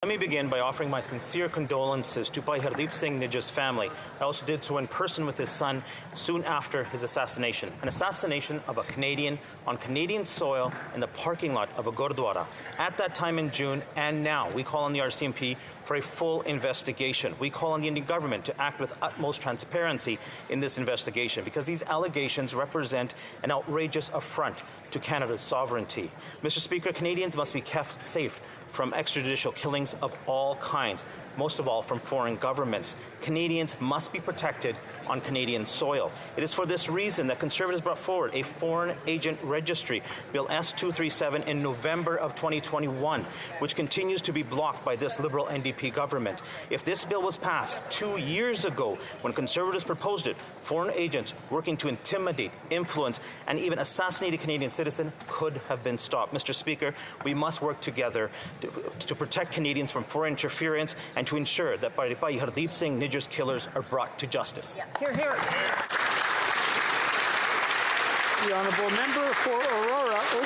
Let me begin by offering my sincere condolences to Bhai Hardeep Singh Nijjer's family. I also did so in person with his son soon after his assassination. An assassination of a Canadian on Canadian soil in the parking lot of a Gurdwara. At that time in June and now, we call on the RCMP for a full investigation. We call on the Indian government to act with utmost transparency in this investigation because these allegations represent an outrageous affront to Canada's sovereignty. Mr. Speaker, Canadians must be kept safe from extrajudicial killings of all kinds, most of all from foreign governments. Canadians must be protected on Canadian soil. It is for this reason that Conservatives brought forward a Foreign Agent Registry, Bill S-237, in November of 2021, which continues to be blocked by this Liberal NDP government. If this bill was passed 2 years ago, when Conservatives proposed it, foreign agents working to intimidate, influence, and even assassinate a Canadian citizen could have been stopped. Mr. Speaker, we must work together to protect Canadians from foreign interference and to ensure that Bhai Hardeep Singh Nijjer's killers are brought to justice. Hear, hear. The honourable member for Aurora.